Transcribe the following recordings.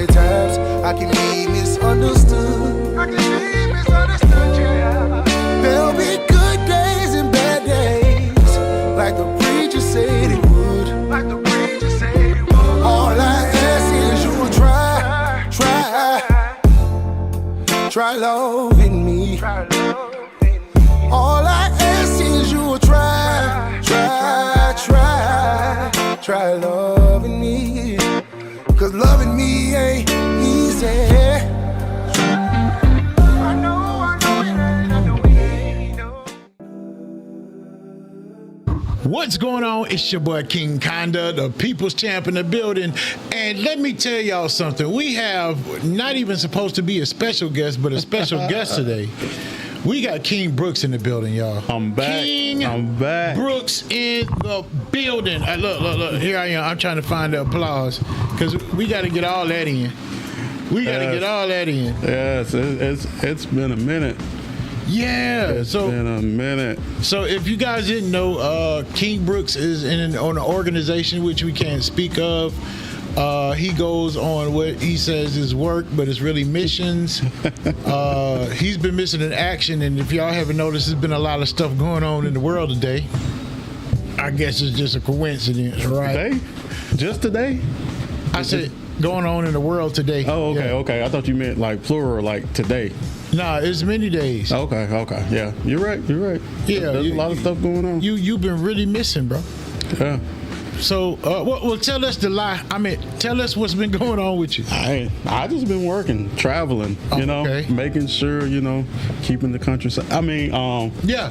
at times I can be misunderstood. Yeah. There'll be good days and bad days, like the preacher said it would. All I ask is you will try loving me. All I ask is you will try loving me. 'Cause loving me ain't easy. I know it ain't. What's going on? It's your boy King Conda, the people's champ in the building. And let me tell y'all something. We have not even supposed to be a special guest, but a special guest today. We got King Brooks in the building, y'all. I'm back. I'm back. Brooks in the building. Look. Here I am. I'm trying to find the applause because we got to get all that in. Yes, it's been a minute. Yeah, it's been a minute. So if you guys didn't know, King Brooks is on an organization which we can't speak of. He goes on what he says is work, but it's really missions. He's been missing in action, and if y'all haven't noticed, there's been a lot of stuff going on in the world today. I guess it's just a coincidence, right? Today? Just today? I said going on in the world today. Oh, okay, yeah. okay. I thought you meant like plural, like today. Nah, it's many days. Okay. Yeah, you're right. Yeah, there's a lot of stuff going on. You've been really missing, bro. Yeah. So, well, tell us the lie. I mean, tell us what's been going on with you. I just been working, traveling, making sure, keeping the country safe. I mean, yeah,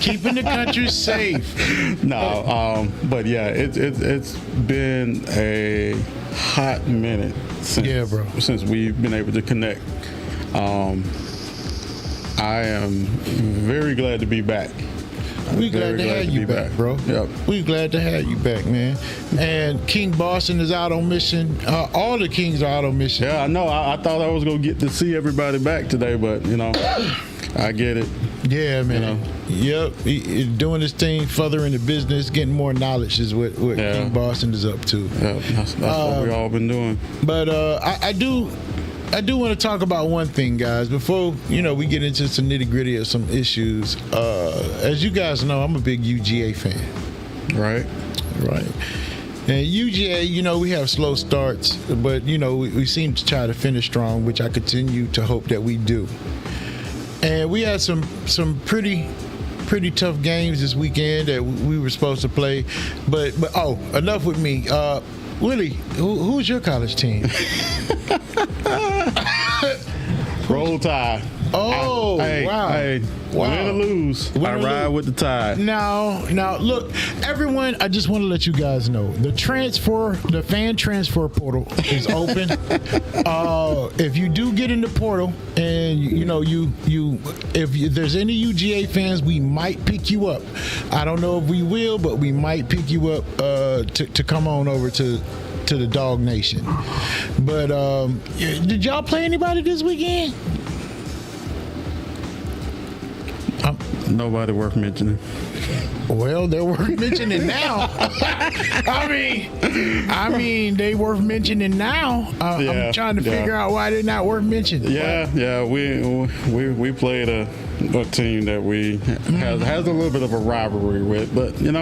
keeping the country safe. No, but yeah, it's been a hot minute since we've been able to connect. I am very glad to be back. We glad to have you back, bro. Yep. We glad to have you back, man. And King Boston is out on mission. All the Kings are out on mission. Yeah, I know. I thought I was gonna get to see everybody back today, but I get it. Yeah, man. Yep. He doing his thing, furthering the business, getting more knowledge is what King Boston is up to. Yeah, that's what we all been doing. But I do want to talk about one thing, guys, before we get into some nitty gritty of some issues. As you guys know, I'm a big UGA fan. Right. And UGA, we have slow starts, but we seem to try to finish strong, which I continue to hope that we do. And we had some pretty tough games this weekend that we were supposed to play, but enough with me. Willie, who's your college team? Roll Tide. Oh, wow. Hey, win or lose, I ride with the Tide. Now, look, everyone, I just want to let you guys know, the fan transfer portal is open. If you do get in the portal and, if there's any UGA fans, we might pick you up. I don't know if we will, but we might pick you up to come on over to the Dog Nation. But did y'all play anybody this weekend? Nobody worth mentioning. Well, they're worth mentioning now. I mean, they worth mentioning now. I'm trying to figure out why they're not worth mentioning. Yeah. We played a team that we has a little bit of a rivalry with, but you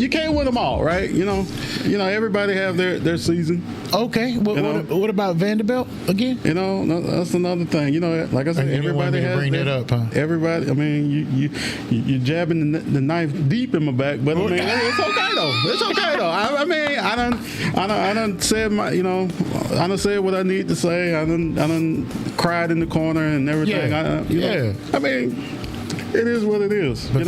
can't win them all, right? Everybody have their season. Okay. What about Vanderbilt again? That's another thing. Like I said, everybody has. Bring that up, huh? Everybody. I mean, you jabbing the knife deep in my back, but I mean, it's okay though. It's okay though. I done said I done said what I need to say. I done cried in the corner and everything. I mean, it is what it is. But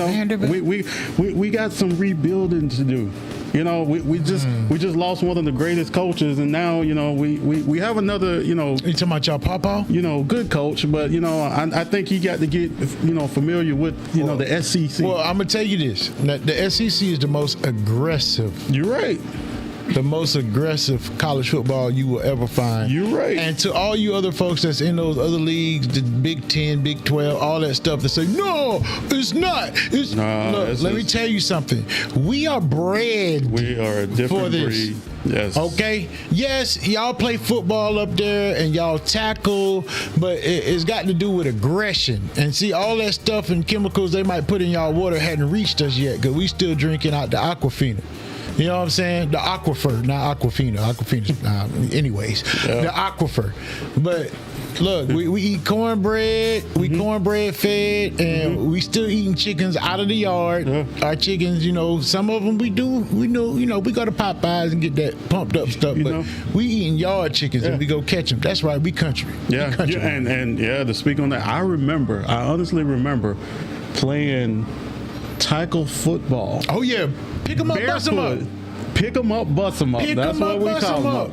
we got some rebuilding to do. We just lost one of the greatest coaches, and now we have another. You talking about y'all Papa? Good coach, but I think he got to get familiar with the SEC. Well, I'm gonna tell you this: the SEC is the most aggressive. You're right. the most aggressive college football you will ever find. You're right. And to all you other folks that's in those other leagues, the Big 10, Big 12, all that stuff, that say, no, it's not. Look, let me tell you something. We are bred We are a different for this. breed. Yes. Okay. Yes, y'all play football up there and y'all tackle, but it's got to do with aggression. And see, all that stuff and chemicals they might put in y'all water hadn't reached us yet, because we still drinking out the Aquafina. You know what I'm saying? The aquifer, not Aquafina. Aquafina. Anyways, the aquifer. But look, we eat cornbread. We cornbread fed, and we still eating chickens out of the yard. Our chickens, some of them we do. We know, we go to Popeyes and get that pumped up stuff. But we eating yard chickens and we go catch them. That's right. We country. Yeah. We country. And to speak on that, I honestly remember playing tackle football. Oh yeah. Pick them up, bust them up. Pick them up, bust them up. That's what we call them up.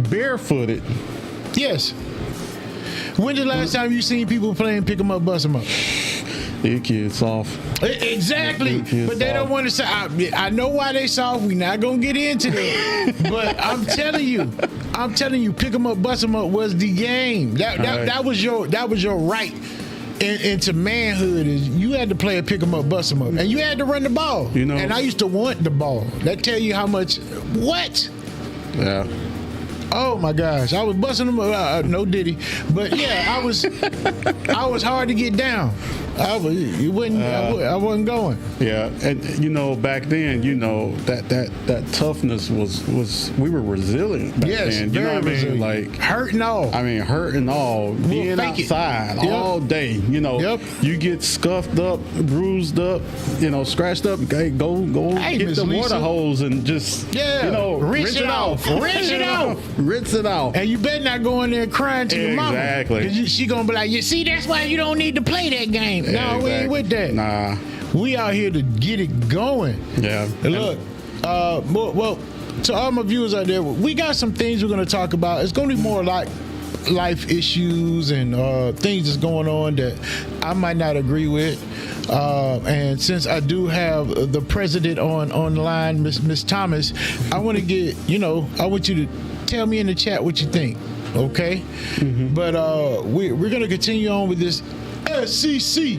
Barefooted. Yes. When's the last time you seen people playing pick them up, bust them up? These kids soft. Exactly. But they don't want to say, I know why they soft. We're not going to get into that. But I'm telling you, pick them up, bust them up was the game. That was your right. Into manhood is you had to play a pick 'em up, bust 'em up, and you had to run the ball. And I used to want the ball. That tell you how much. What? Yeah. Oh my gosh, I was busting them up. No diddy, but yeah, I was hard to get down. I wasn't going. Yeah, and back then, that toughness was we were resilient back then. You know what I mean? Like hurting all. Being outside all day. You get scuffed up, bruised up, scratched up. Okay, go get the water hose and just rinse it off. Rinse it off. And you better not go in there crying to your mama. Exactly. Because she gonna be like, you see, that's why you don't need to play that game. No, we ain't with that. Nah. We out here to get it going. Yeah. And look, well, to all my viewers out there, we got some things we're going to talk about. It's going to be more like life issues and things that's going on that I might not agree with. And since I do have the president on the line, Miss Thomas, I want to get, I want you to tell me in the chat what you think. Okay? But we're going to continue on with this SEC,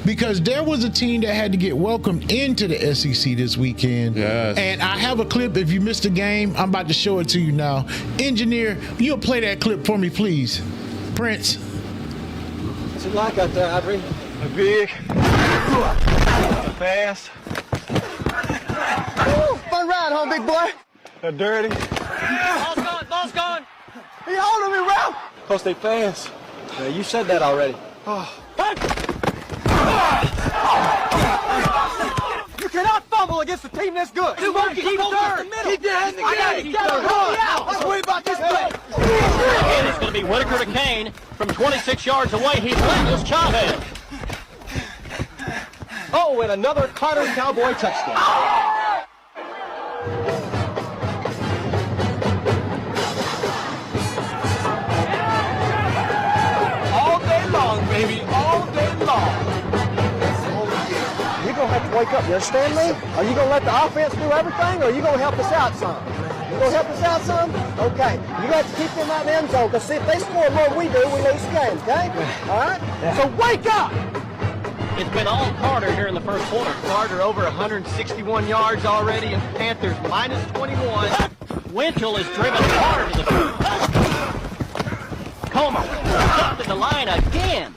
because there was a team that had to get welcomed into the SEC this weekend. Yes. And I have a clip. If you missed the game, I'm about to show it to you now. Engineer, you'll play that clip for me, please. Prince. What's it like out there, Ivory? Big, fast. Fun ride, huh, big boy? Dirty. Ball's gone. He holding me, Ralph. Plus they fast. Yeah, you said that already. You cannot fumble against a team that's good. Keep third. Keep your hands together. Let's worry about this play. And it's going to be Whitaker to Kane from 26 yards away. He lands Chavez. Oh, and another Carter Cowboy touchdown. Baby, all day long. You're going to have to wake up, you understand me? Are you going to let the offense do everything, or are you going to help us out some? You going to help us out some? Okay. You're going to have to keep them out in the end zone, because if they score more than we do, we lose the game, okay? All right? So wake up! It's been all Carter here in the first quarter. Carter over 161 yards already, and Panthers minus 21. Winchell is driven hard to the field. Comer stopped at the line again.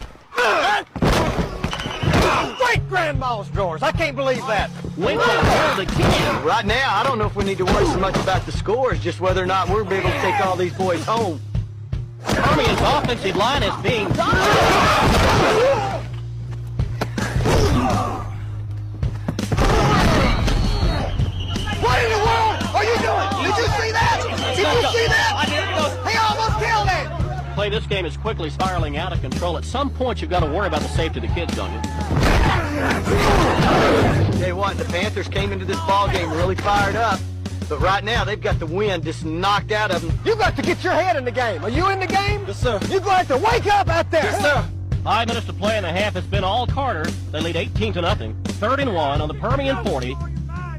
Great grandma's drawers. I can't believe that. Winchell held again. Right now, I don't know if we need to worry so much about the scores, just whether or not we're able to take all these boys home. Permian's offensive line is being What in the world are you doing? Did you see that? Did you see that? He almost killed it. play this game is quickly spiraling out of control. At some point, you've got to worry about the safety of the kids, don't you? Tell you what, the Panthers came into this ball game really fired up, but right now they've got the wind just knocked out of them. You got to get your head in the game. Are you in the game? Yes, sir. You're going to have to wake up out there. Yes, sir. 5 minutes to play in the half. It's been all Carter. They lead 18-0. 3rd and 1 on the Permian 40.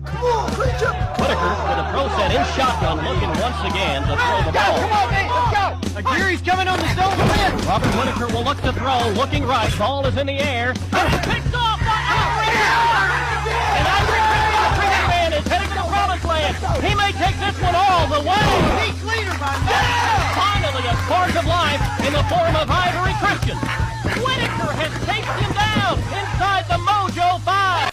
Come on, preacher. Whitaker with a throw set in shotgun, looking once again to throw the ball. Come on, man, let's go. Aguirre's coming on the zone to win. Robert Whitaker will look to throw, looking right. Ball is in the air. Picked off by Ivory. And Ivory man is heading to the promised land. He may take this one all the way. He's leader by now. Finally, a spark of life in the form of Ivory Christian. Whitaker has chased him down inside the Mojo 5.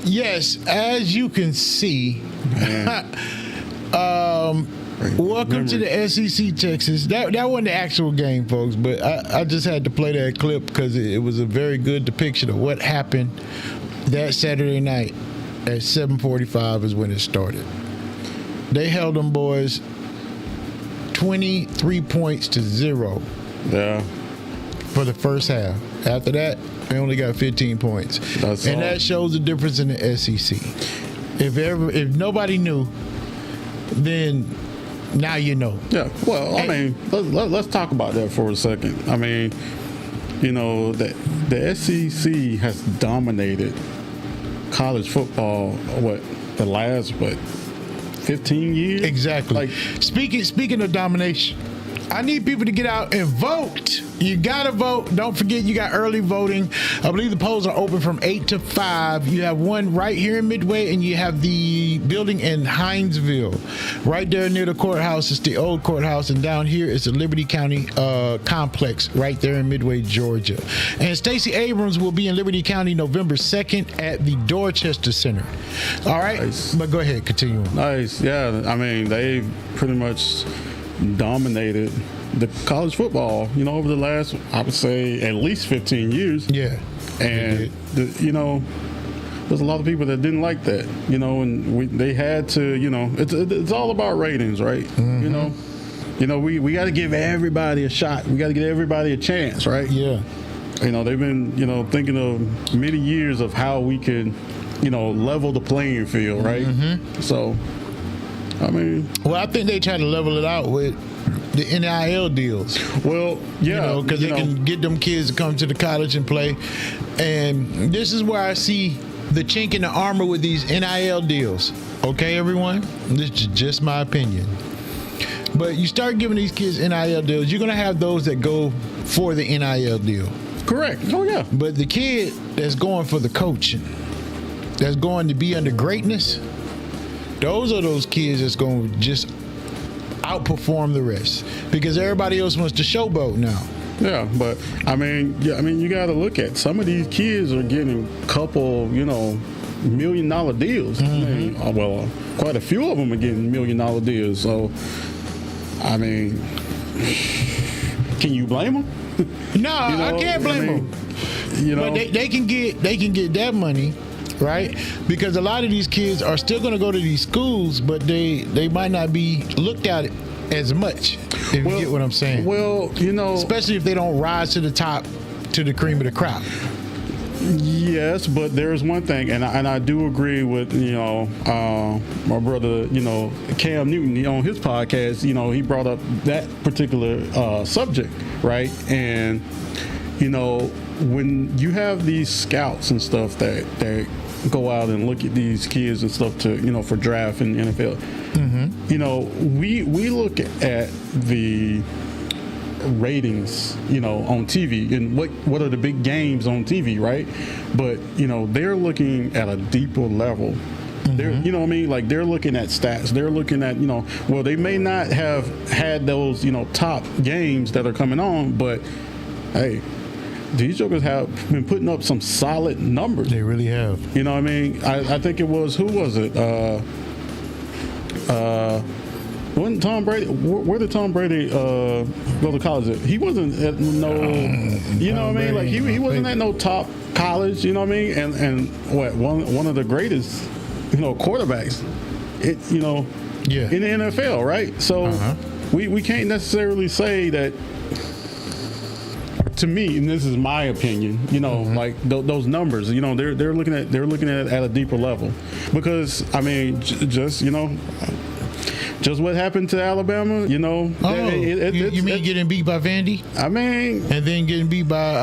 Yes, as you can see, welcome to the SEC Texas. That wasn't the actual game, folks, but I just had to play that clip because it was a very good depiction of what happened that Saturday night at 7:45 is when it started. They held them boys 23 points to 0 Yeah. for the first half. After that, they only got 15 points. And that shows the difference in the SEC. If nobody knew, then now you know. Yeah. Well, I mean, let's talk about that for a second. I mean, you know, the SEC has dominated college football, the last 15 years? Exactly. Like, speaking of domination, I need people to get out and vote. You gotta vote. Don't forget you got early voting. I believe the polls are open from 8 to 5. You have one right here in Midway, and you have the building in Hinesville. Right there near the courthouse is the old courthouse, and down here is the Liberty County complex right there in Midway, Georgia. And Stacey Abrams will be in Liberty County November 2nd at the Dorchester Center. All right? Nice. But go ahead, continue on. Nice. Yeah. I mean, they pretty much dominated the college football, you know, over the last, I would say, at least 15 years. Yeah. And, you know, there's a lot of people that didn't like that, you know, and they had to, you know, it's all about ratings, right? Mm-hmm. You know, we got to give everybody a shot. We got to give everybody a chance, right? Yeah. You know, they've been, you know, thinking of many years of how we could, you know, level the playing field, right? Mm-hmm. So, I mean, well, I think they try to level it out with the NIL deals. Well, yeah, you know, because they can get them kids to come to the college and play. And this is where I see the chink in the armor with these NIL deals. Okay, everyone? This is just my opinion. But you start giving these kids NIL deals, you're going to have those that go for the NIL deal. Correct. Oh, yeah. But the kid that's going for the coaching, that's going to be under greatness, those are those kids that's going to just outperform the rest because everybody else wants to showboat now. Yeah, but I mean, you got to look at some of these kids are getting a couple, you know, $1 million deals. Mm-hmm. I mean, well, quite a few of them are getting $1 million deals. So, I mean, can you blame them? No, You know, I can't blame them. You know, But they can get that money, right? Because a lot of these kids are still going to go to these schools, but they might not be looked at as much. If you get what I'm saying. Well, you know, especially if they don't rise to the top, to the cream of the crop. Yes, but there's one thing, and I do agree with, you know, my brother, you know, Cam Newton on his podcast. You know, he brought up that particular subject, right? And you know, when you have these scouts and stuff that go out and look at these kids and stuff to, you know, for draft in the NFL, you know, we look at the ratings, you know, on TV and what are the big games on TV, right? But you know, they're looking at a deeper level. They're, you know what I mean? Like they're looking at stats. They're looking at, you know, well, they may not have had those, you know, top games that are coming on, but hey, these jokers have been putting up some solid numbers. They really have. You know what I mean? I think it was, who was it? Wasn't Tom Brady? Where did Tom Brady go to college at? He wasn't at no, you know what I mean? Like he wasn't at no top college. You know what I mean? And what, one of the greatest, you know, quarterbacks, you know, in the NFL, right? So we can't necessarily say that. To me, and this is my opinion, you know, like those numbers, you know, they're looking at it at a deeper level, because I mean, just you know, just what happened to Alabama. You know, you mean getting beat by Vandy? I mean, and then getting beat by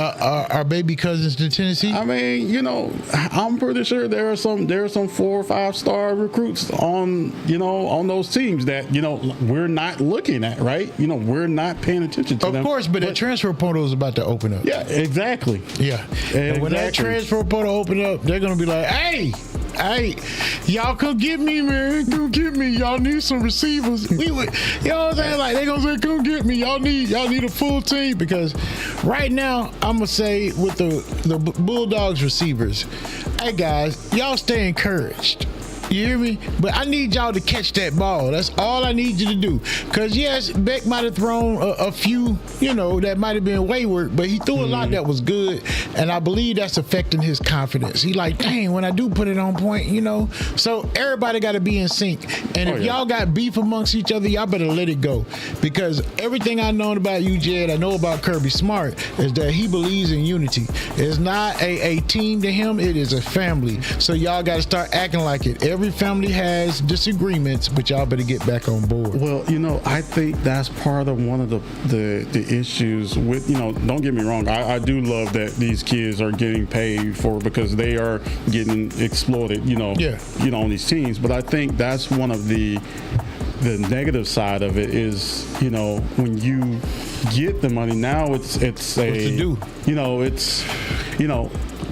our baby cousins to Tennessee. I mean, you know, I'm pretty sure there are some 4 or 5 star recruits on those teams that we're not looking at, right? We're not paying attention to them. Of course, but the transfer portal is about to open up. Yeah, exactly. Yeah, and when that transfer portal open up, they're gonna be like, hey, y'all come get me, man. Come get me. Y'all need some receivers. You know what I'm saying? Like, they gonna say, come get me. Y'all need a full team, because right now, I'm gonna say with the Bulldogs receivers, hey guys, y'all stay encouraged. You hear me? But I need y'all to catch that ball. That's all I need you to do. Because, yes, Beck might have thrown a few, that might have been wayward, but he threw a lot that was good, and I believe that's affecting his confidence. He like, dang, when I do put it on point, So everybody got to be in sync. And if y'all got beef amongst each other, y'all better let it go. Because everything I know about you, Jed, I know about Kirby Smart, is that he believes in unity. It's not a team to him. It is a family. So y'all got to start acting like it. Every family has disagreements, but y'all better get back on board. Well, I think that's part of one of the issues with, don't get me wrong, I do love that these kids are getting paid for, because they are getting exploited, on these teams. But I think that's one of the negative side of it is, when you get the money, now it's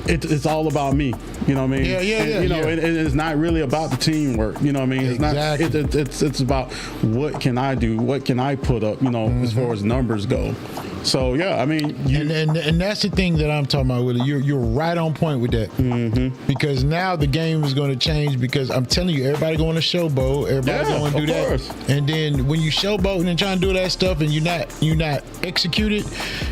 it's all about me. You know what I mean? And it's not really about the teamwork. You know what I mean? It's exactly. not. It's about what can I do? What can I put up? As far as numbers go. So I mean, and that's the thing that I'm talking about, Willie. You're right on point with that. Mm-hmm. Because now the game is going to change. Because I'm telling you, everybody going to showboat. Everybody going to do that. And then when you showboating and trying to do that stuff, and you're not executed,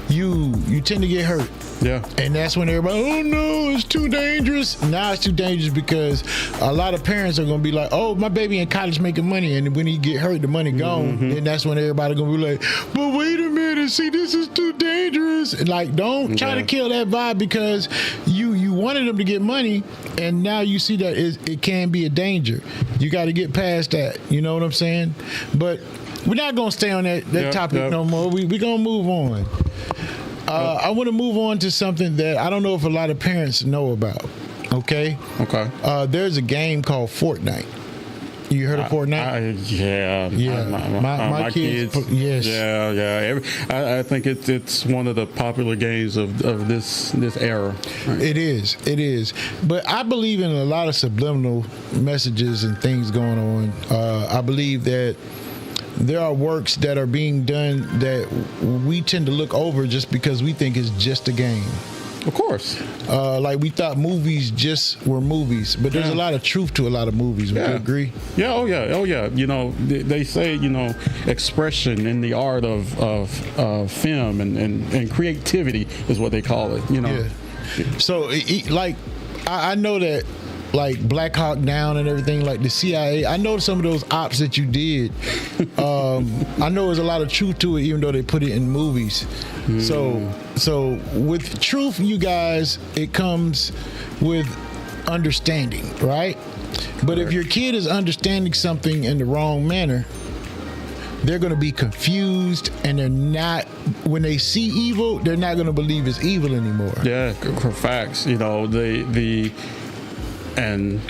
you tend to get hurt. Yeah. And that's when everybody, oh no, it's too dangerous. Now it's too dangerous because a lot of parents are going to be like, oh, my baby in college making money. And when he get hurt, the money gone. And that's when everybody going to be like, but wait a minute, see, this is too dangerous. And like, don't try to kill that vibe, because you wanted them to get money, and now you see that it can be a danger. You got to get past that. You know what I'm saying? But we're not going to stay on that topic no more. We're going to move on. I want to move on to something that I don't know if a lot of parents know about. Okay. There's a game called Fortnite. You heard of Fortnite? Yeah. My kids. Yes. Yeah. I think it's one of the popular games of this era. Right? It is. But I believe in a lot of subliminal messages and things going on. I believe that there are works that are being done that we tend to look over just because we think it's just a game. Of course. Like we thought movies just were movies, but there's a lot of truth to a lot of movies. Would you agree? Yeah. Oh yeah. They say, expression in the art of film and creativity is what they call it. Yeah. So I know that, like Black Hawk Down and everything, like the CIA. I know some of those ops that you did. I know there's a lot of truth to it, even though they put it in movies. So with truth, you guys, it comes with understanding, right? But if your kid is understanding something in the wrong manner, they're going to be confused, and they're not, when they see evil, they're not going to believe it's evil anymore. Yeah, for facts. And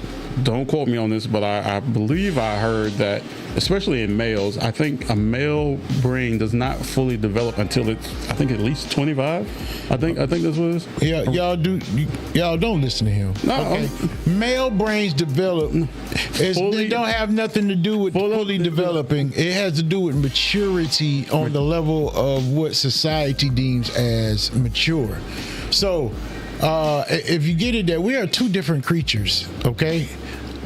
don't quote me on this, but I believe I heard that, especially in males, I think a male brain does not fully develop until it's, I think, at least 25. I think that's what it is. Yeah, y'all don't listen to him. No, okay. Male brains develop. They don't have nothing to do with fully developing. It has to do with maturity on the level of what society deems as mature. So, if you get it, that we are two different creatures, okay?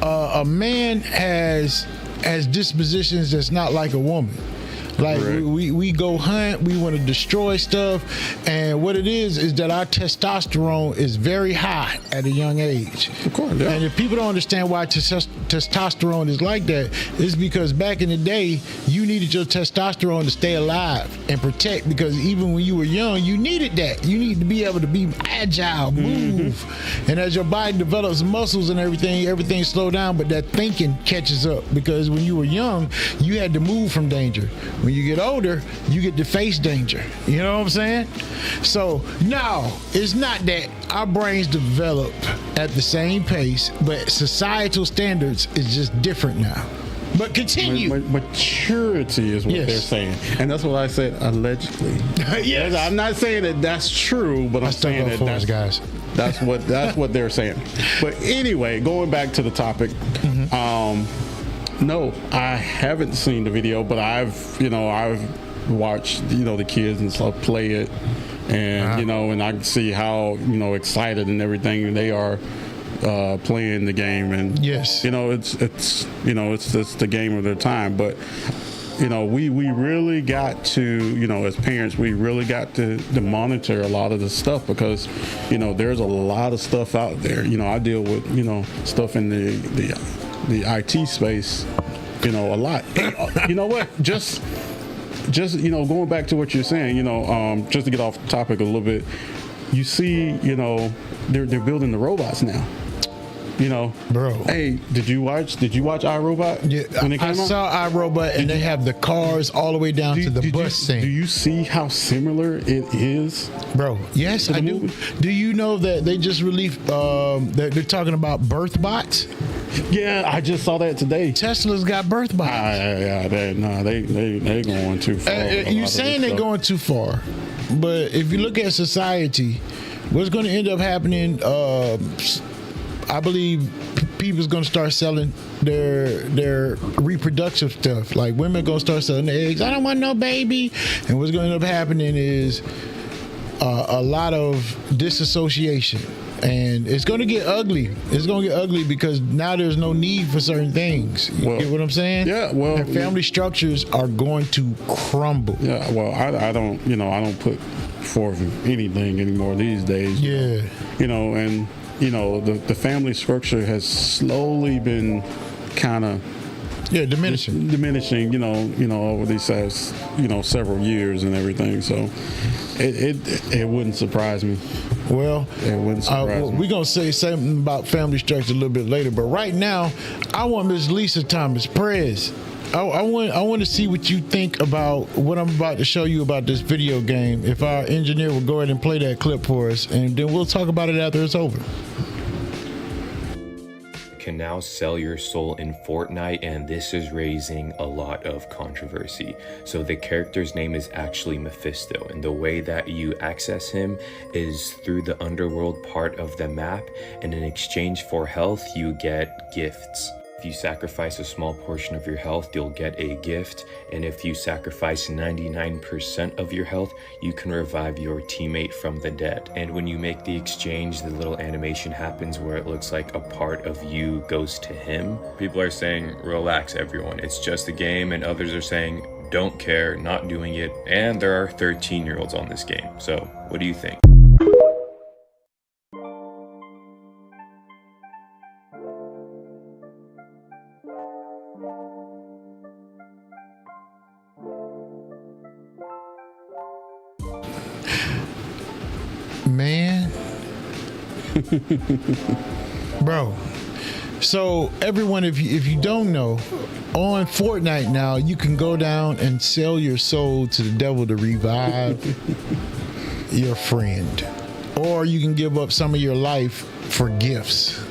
A man has dispositions that's not like a woman. Like Correct. we go hunt, we want to destroy stuff, and what it is that our testosterone is very high at a young age. Of course, yeah. And if people don't understand why testosterone is like that, it's because back in the day, you needed your testosterone to stay alive and protect, because even when you were young, you needed that. You need to be able to be agile, move. And as your body develops muscles and everything slow down, but that thinking catches up, because when you were young, you had to move from danger. When you get older, you get to face danger. You know what I'm saying? So, no, it's not that our brains develop at the same pace, but societal standards is just different now. But continue. Maturity is what Yes. they're saying, and that's what I said. Allegedly, Yes. I'm not saying that that's true, but I'm Stuck saying up that for us, that's guys. that's what they're saying. But anyway, going back to the topic, no, I haven't seen the video, but I've watched the kids and stuff play it, and and I can see how excited and everything they are. Playing the game, and Yes. it's the game of their time, but we really got to as parents, we really got to monitor a lot of the stuff, because there's a lot of stuff out there. I deal with stuff in the IT space a lot. And, you know what, just going back to what you're saying, just to get off topic a little bit, you see they're building the robots now. Bro. Hey, did you watch iRobot? Yeah, when it came I out? saw iRobot, and they have the cars all the way down to the bus Do scene. you see how similar it is? Bro, yes, the I do. movie? Do you know that they just released, they're talking about birth bots? Yeah, I just saw that today. Tesla's got birth bots. They going too far. with a lot You're of saying this they're stuff. going too far, but if you look at society, what's going to end up happening? I believe people's going to start selling their reproductive stuff. Like women are going to start selling their eggs. I don't want no baby. And what's going to end up happening is a lot of disassociation. And it's going to get ugly. It's going to get ugly because now there's no need for certain things. You get what I'm saying? Yeah, well, and family structures are going to crumble. Yeah, well, I don't put forth anything anymore these days. Yeah. And the family structure has slowly been kind of diminishing, over these past, several years and everything. So it wouldn't surprise me. Well, It wouldn't surprise me. we're going to say something about family structure a little bit later, but right now, I want Miss Lisa Thomas Perez. I want to see what you think about what I'm about to show you about this video game. If our engineer will go ahead and play that clip for us, and then we'll talk about it after it's over. Can now sell your soul in Fortnite, and this is raising a lot of controversy. So the character's name is actually Mephisto, and the way that you access him is through the underworld part of the map, and in exchange for health you get gifts. If you sacrifice a small portion of your health, you'll get a gift, and if you sacrifice 99% of your health, you can revive your teammate from the dead. And when you make the exchange, the little animation happens where it looks like a part of you goes to him. People are saying, relax everyone, it's just a game, and others are saying, don't care, not doing it, and there are 13-year-olds on this game. So, what do you think? Man. Bro. So everyone, if you don't know, on Fortnite now, you can go down and sell your soul to the devil to revive your friend. Or you can give up some of your life for gifts.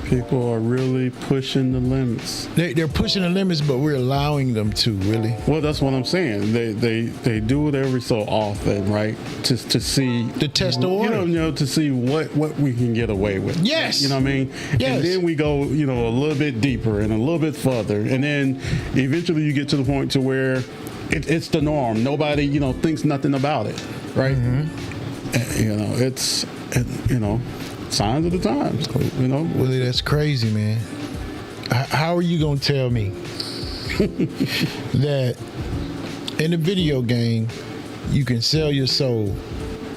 People are really pushing the limits. They're pushing the limits, but we're allowing them to, really. Well, that's what I'm saying. They do it every so often, right? To see To test the water. to see what we can get away with. Yes. You know what I mean? Yes. And then we go, a little bit deeper and a little bit further, and then eventually you get to the point to where it's the norm. Nobody, thinks nothing about it, right? Mm-hmm. It's signs of the times. Willie, that's crazy, man. How are you gonna tell me that in a video game you can sell your soul,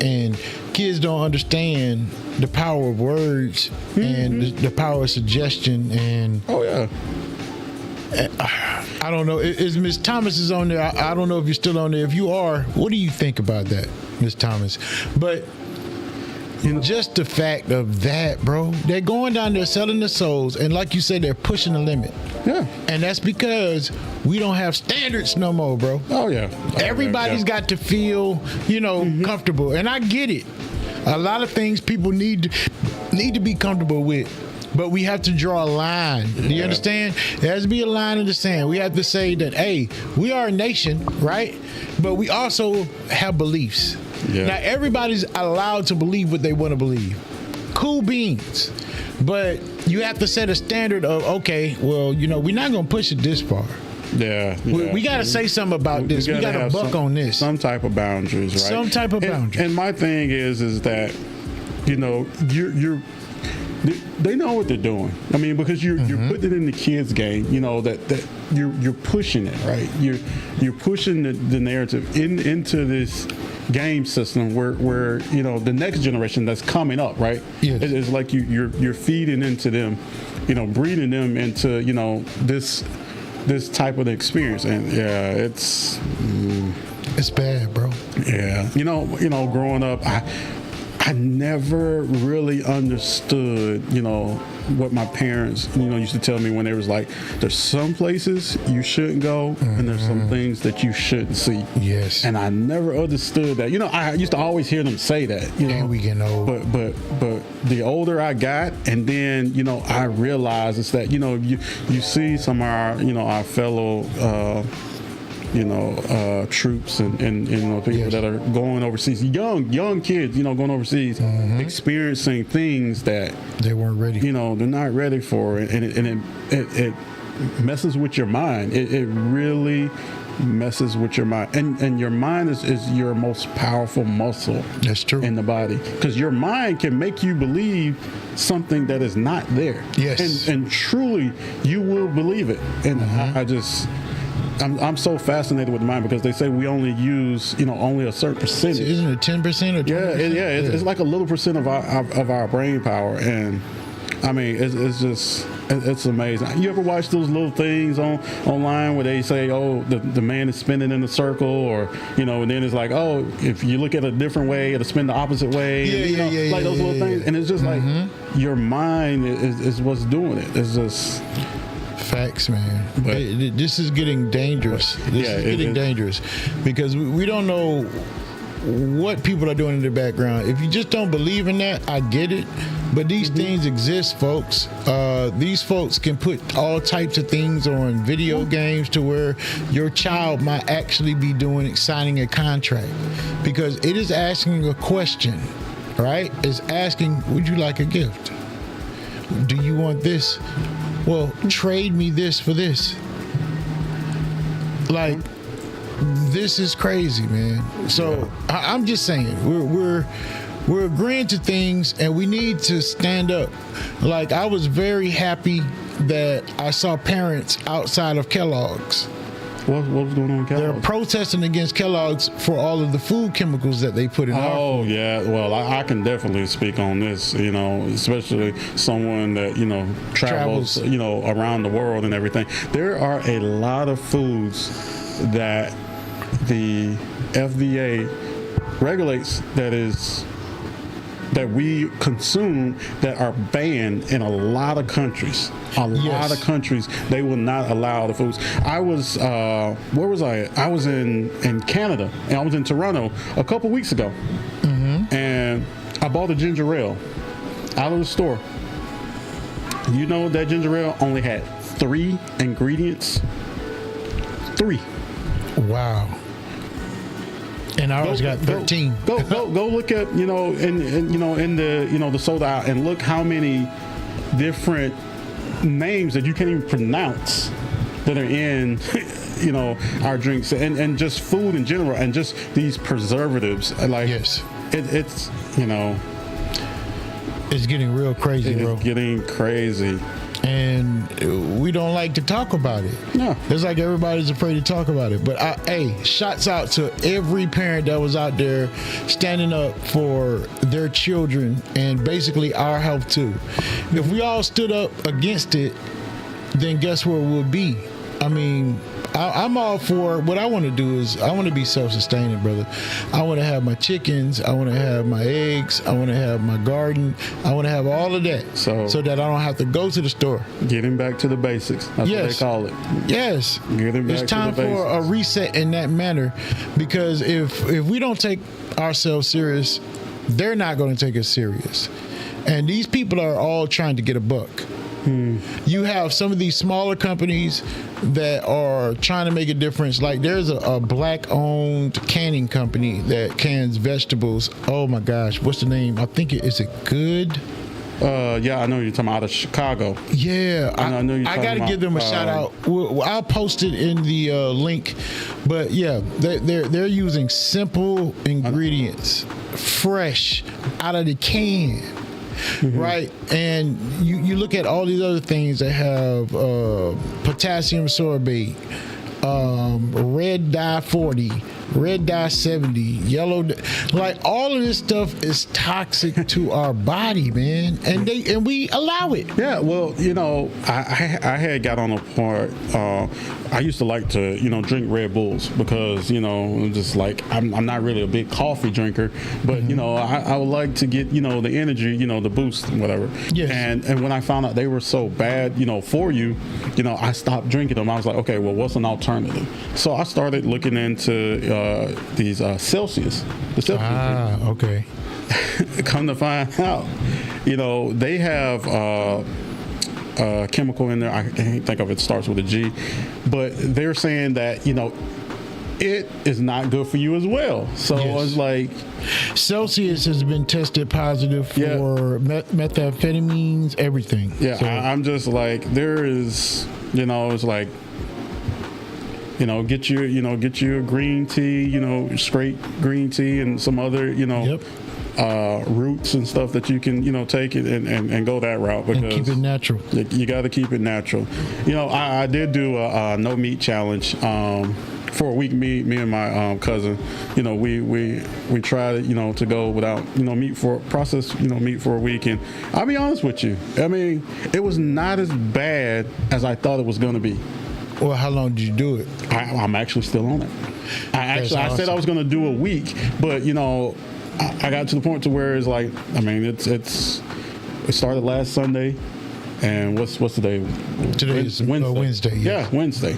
and kids don't understand the power of words and the power of suggestion. And Oh yeah. I don't know, is Miss Thomas is on there? I don't know if you're still on there. If you are, what do you think about that, Miss Thomas? But just the fact of that, bro, they're going down there selling the souls, and like you said, they're pushing the limit. Yeah. And that's because we don't have standards no more, bro. Oh yeah. Everybody's got to feel, comfortable, and I get it. A lot of things people need to be comfortable with, but we have to draw a line. Do you understand? There has to be a line in the sand. We have to say that, hey, we are a nation, right? But we also have beliefs. Yeah. Now, everybody's allowed to believe what they want to believe. Cool beans. But you have to set a standard of, okay, well, we're not going to push it this far. Yeah. We got to say something about this. We got to buck on this. Some type of boundaries, right? Some type of boundaries. And my thing is that, they know what they're doing. I mean, because you're putting it in the kids' game. That you're pushing it, right? You're pushing the narrative into this game system where the next generation that's coming up, right? Yes. It's like you're feeding into them, breeding them into this type of experience. And yeah, it's bad, bro. Yeah. Growing up, I never really understood, what my parents, used to tell me when they was like, there's some places you shouldn't go and there's some things that you shouldn't see. Yes. And I never understood that. I used to always hear them say that, And we getting old. But the older I got, and then, I realized it's that, you see some of our fellow, troops and people that are going overseas, young kids, going overseas, experiencing things that they weren't ready. They're not ready for, and it messes with your mind. It really messes with your mind, and your mind is your most powerful muscle. That's true. In the body, because your mind can make you believe something that is not there. Yes. And truly, you will believe it. And I'm so fascinated with the mind, because they say we only use, only a certain percentage. Isn't it 10% or 20%? It's like a little percent of our brain power, and I mean, it's amazing. You ever watch those little things online where they say, oh, the man is spinning in a circle, or and then it's like, oh, if you look at a different way, it'll spin the opposite way. Like those little things, and it's just like your mind is what's doing it. It's just. Facts, man. But this is getting dangerous. This is getting dangerous, because we don't know what people are doing in the background. If you just don't believe in that, I get it. But these things exist, folks. These folks can put all types of things on video games to where your child might actually be signing a contract, because it is asking a question, right? It's asking, would you like a gift? Do you want this? Well, trade me this for this. Like, this is crazy, man. So I'm just saying, we're agreeing to things, and we need to stand up. Like, I was very happy that I saw parents outside of Kellogg's. What was going on with Kellogg's? They're protesting against Kellogg's for all of the food chemicals that they put in our food. Yeah. Well, I can definitely speak on this, especially someone that, travels, around the world and everything. There are a lot of foods that the FDA regulates that we consume that are banned in a lot of countries. A lot of countries, they will not allow the foods. I was, where was I? I was in Canada, and I was in Toronto a couple weeks ago. And I bought a ginger ale out of the store. That ginger ale only had 3 ingredients. 3. Wow. And I always got 13. Go look at in the soda aisle, and look how many different names that you can't even pronounce that are in our drinks, and just food in general, and just these preservatives. Like, yes, it's it's getting real crazy, bro. It's getting crazy. and we don't like to talk about it. No. It's like everybody's afraid to talk about it. But hey, shots out to every parent that was out there standing up for their children and basically our health too. If we all stood up against it, then guess where we'll be? I mean, I'm all for what I want to do is I want to be self-sustaining, brother. I want to have my chickens. I want to have my eggs. I want to have my garden. I want to have all of that so that I don't have to go to the store. Getting back to the basics. That's what they call it. Yes. Getting back it's time to the for a reset in that manner, because if we don't take ourselves serious, they're not going to take us serious. And these people are all trying to get a buck. You have some of these smaller companies that are trying to make a difference. Like there's a black-owned canning company that cans vegetables. Oh my gosh, what's the name? I think is it Good? Yeah, I know you're talking about out of Chicago. Yeah, I know you're I talking got to about, give them a shout out. I'll post it in the link. But yeah, they're using simple ingredients, fresh out of the can. Mm-hmm. Right, and you look at all these other things that have potassium sorbate, red dye 40, red dye 70, yellow, like all of this stuff is toxic to our body, man, and we allow it. Yeah, well, I had got on a part. I used to like to drink Red Bulls because just like I'm not really a big coffee drinker, but I would like to get the energy, the boost, whatever. Yes. And when I found out they were so bad, for you, I stopped drinking them. I was like, okay, well, what's an alternative? So I started looking into these Celsius. The Celsius drink. Okay. Come to find out, they have a chemical in there. I can't think of it. Starts with a G, but they're saying that it is not good for you as well. So it's like Celsius has been tested positive for methamphetamines, everything. Yeah, so. I'm just like there is, it's like. Get your green tea, straight green tea and some other, roots and stuff that you can, take it and go that route because and keep it natural. You got to keep it natural. I did do a no meat challenge for a week. Me and my cousin, we tried to go without meat for processed meat for a week, and I'll be honest with you. I mean, it was not as bad as I thought it was going to be. Well, how long did you do it? I'm actually still on it. I said I was going to do a week, but I got to the point to where it's like, I mean, it started last Sunday, and what's the day? Today is Wednesday. Yeah, Wednesday.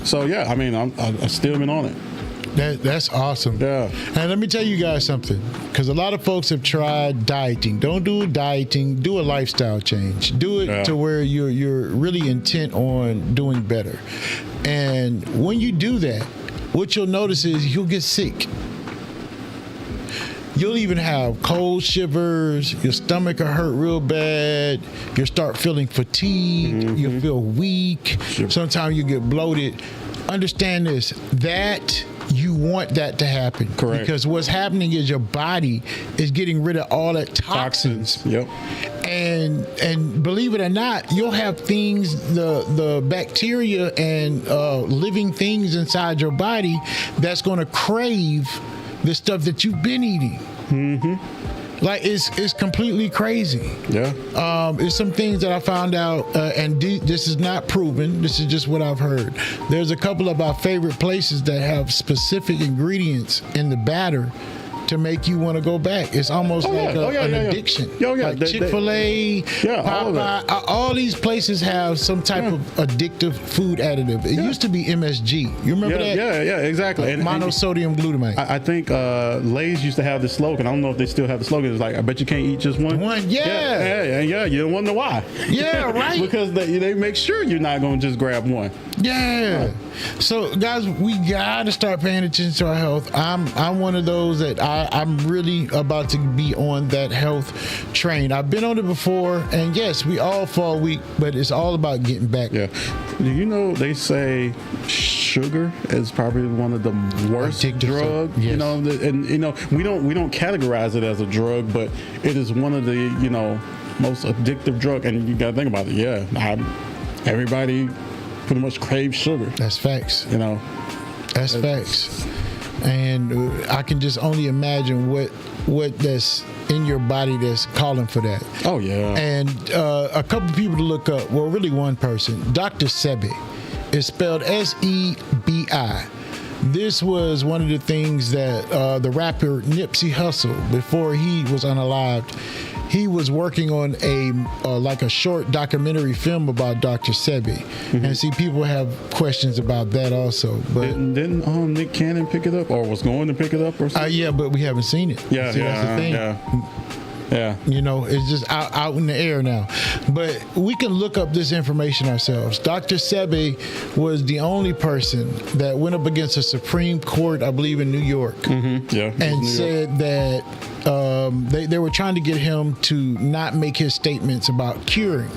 So yeah, I mean, I still been on it. That's awesome. Yeah. And let me tell you guys something, because a lot of folks have tried dieting. Don't do dieting. Do a lifestyle change. Do it to where you're really intent on doing better. And when you do that, what you'll notice is you'll get sick. You'll even have cold shivers. Your stomach will hurt real bad. You'll start feeling fatigued. Mm-hmm. You'll feel weak. Sure. Sometimes you get bloated. Understand this, that you want that to happen. Correct. Because what's happening is your body is getting rid of all that toxins. Yep. And believe it or not, you'll have things, the bacteria and living things inside your body that's going to crave the stuff that you've been eating. Mm-hmm. Like it's completely crazy. Yeah. It's some things that I found out, and this is not proven. This is just what I've heard. There's a couple of our favorite places that have specific ingredients in the batter to make you want to go back. It's almost an addiction. Like Chick-fil-A, Popeye, all these places have some type of addictive food additive. It used to be MSG. You remember that? Yeah, exactly. Like monosodium glutamate. I think Lay's used to have this slogan. I don't know if they still have the slogan. It's like, I bet you can't eat just one. Yeah. You don't wonder why. Yeah, right. Because they make sure you're not going to just grab one. Yeah. So guys, we gotta start paying attention to our health. I'm one of those that I'm really about to be on that health train. I've been on it before, and yes, we all fall weak, but it's all about getting back. Yeah. They say sugar is probably one of the worst drugs. Yes. We don't categorize it as a drug, but it is one of the most addictive drug. And you got to think about it. Yeah, everybody pretty much craves sugar. That's facts. You know, that's facts. And I can just only imagine what that's in your body that's calling for that. Oh yeah. And a couple people to look up. Well, really one person, Dr. Sebi. It's spelled Sebi. This was one of the things that the rapper Nipsey Hussle, before he was unalived, he was working on a short documentary film about Dr. Sebi. Mm-hmm. And see, people have questions about that also. But didn't Nick Cannon pick it up, or was going to pick it up, or something? Yeah, but we haven't seen it. Yeah, see, that's the thing. Yeah. You know, it's just out in the air now. But we can look up this information ourselves. Dr. Sebi was the only person that went up against a Supreme Court, I believe, in New York. Mm-hmm. Yeah. And said that they were trying to get him to not make his statements about curing.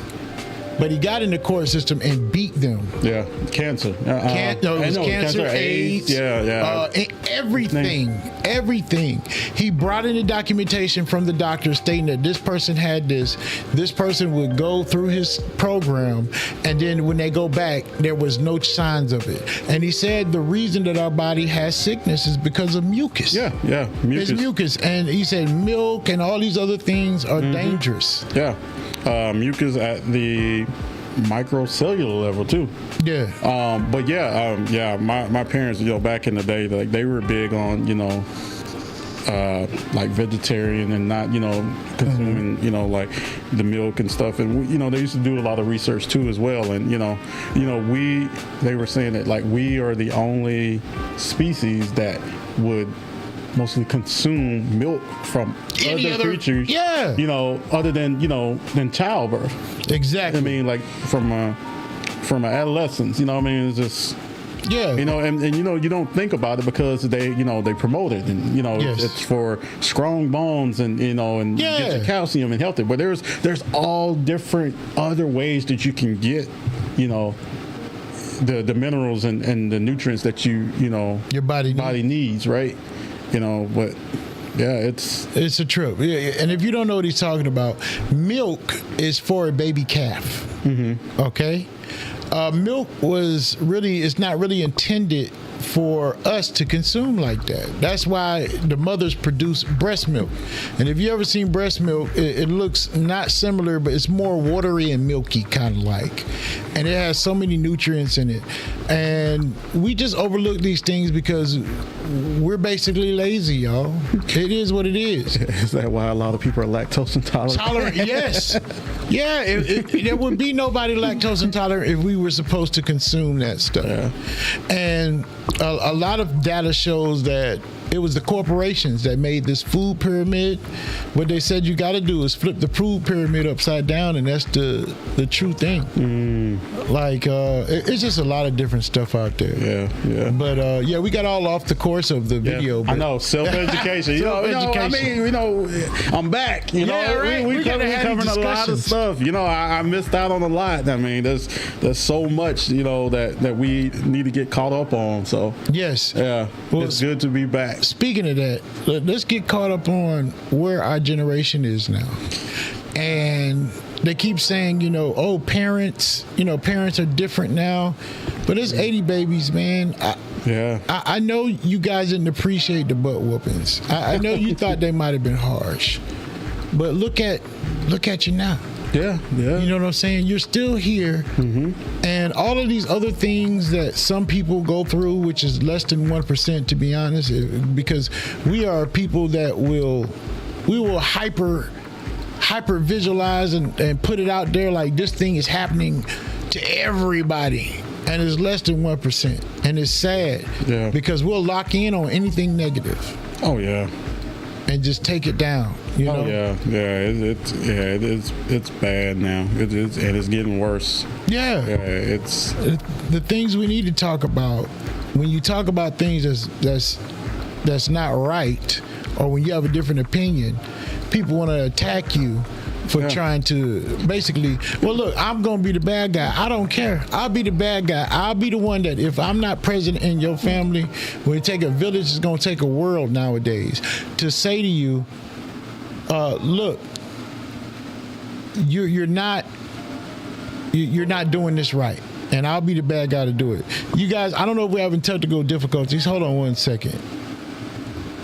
But he got in the court system and beat them. Yeah, cancer. It was cancer, AIDS. Everything. He brought in the documentation from the doctor stating that this person had this. This person would go through his program, and then when they go back, there was no signs of it. And he said the reason that our body has sickness is because of mucus. Yeah, mucus. It's mucus. And he said milk and all these other things are dangerous. Yeah. Mucus at the microcellular level too. Yeah. My parents, back in the day, like they were big on, like vegetarian and not, consuming, like the milk and stuff. And, they used to do a lot of research too as well. And, they were saying that like we are the only species that would mostly consume milk from other creatures, other than childbirth. Exactly. I mean, like from an adolescence, it's just, and you don't think about it because they promote it, and it's for strong bones and and get your calcium and healthy. But there's all different other ways that you can get the minerals and the nutrients that your body needs, right? But yeah, it's a trip. Yeah, and if you don't know what he's talking about, milk is for a baby calf. Mm-hmm. Okay, milk it's not really intended for us to consume like that. That's why the mothers produce breast milk. And if you ever seen breast milk, it looks not similar, but it's more watery and milky, kind of like. And it has so many nutrients in it. And we just overlook these things because we're basically lazy, y'all. It is what it is. Is that why a lot of people are lactose intolerant? Yes. Yeah, there would be nobody lactose intolerant if we were supposed to consume that stuff. Yeah. And a lot of data shows that it was the corporations that made this food pyramid. What they said you got to do is flip the food pyramid upside down, and that's the true thing. Like, it's just a lot of different stuff out there. Yeah. But we got all off the course of the video. I know, self-education. I'm back. We covering a lot of stuff. I missed out on a lot. I mean, there's so much that we need to get caught up on. So yes, well, it's good to be back. Speaking of that, let's get caught up on where our generation is now. And they keep saying, parents are different now. But it's 80 babies, man. I know you guys didn't appreciate the butt whoopings. I know you thought they might have been harsh. But look at you now. Yeah. You know what I'm saying? You're still here. Mm-hmm. And all of these other things that some people go through, which is less than 1%, to be honest, because we are people that we will hyper visualize and put it out there like this thing is happening to everybody. And it's less than 1%. And it's sad. Yeah. Because we'll lock in on anything negative. Oh, yeah. And just take it down. Oh yeah. It's bad now. And it's getting worse. Yeah. It's the things we need to talk about. When you talk about things that's not right, or when you have a different opinion, people want to attack you for trying to basically, well, look, I'm going to be the bad guy. I don't care. I'll be the bad guy. I'll be the one that if I'm not present in your family, when you take a village, it's going to take a world nowadays to say to you, look, you're not doing this right, and I'll be the bad guy to do it. You guys, I don't know if we're having technical difficulties. Hold on 1 second.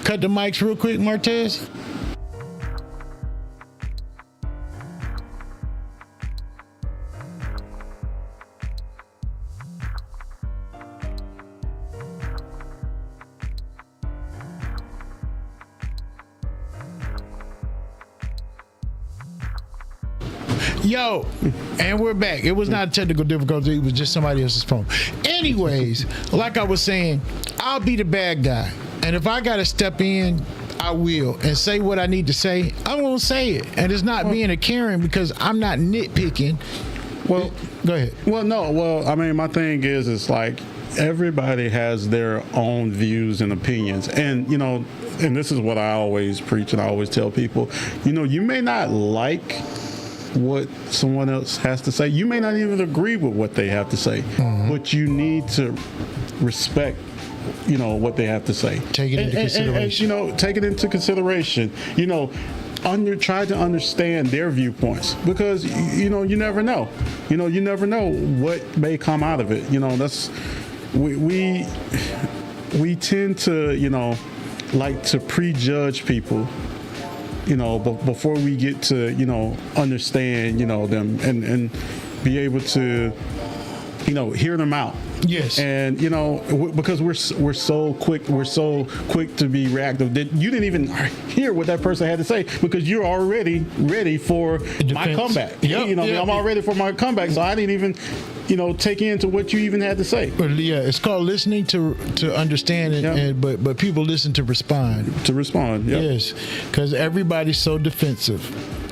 Cut the mics real quick, Martez. Yo, and we're back. It was not a technical difficulty. It was just somebody else's phone. Anyways, like I was saying, I'll be the bad guy. And if I got to step in, I will. And say what I need to say, I'm going to say it. And it's not being a Karen because I'm not nitpicking. Well, go ahead. Well, no. Well, I mean, my thing is, it's like everybody has their own views and opinions. And, and this is what I always preach and I always tell people, you may not like what someone else has to say. You may not even agree with what they have to say, but you need to respect, what they have to say. Take it into consideration. And, take it into consideration. Try to understand their viewpoints because you never know. You never know what may come out of it. That's we tend to like to prejudge people. Before we get to, understand, them and be able to, hear them out. Yes. And, because we're so quick to be reactive that you didn't even hear what that person had to say because you're already ready for my comeback. Yep. I'm all ready for my comeback. So I didn't even, take into what you even had to say. But yeah, it's called listening to understand it, but people listen to respond. Yep. Yes, because everybody's so defensive.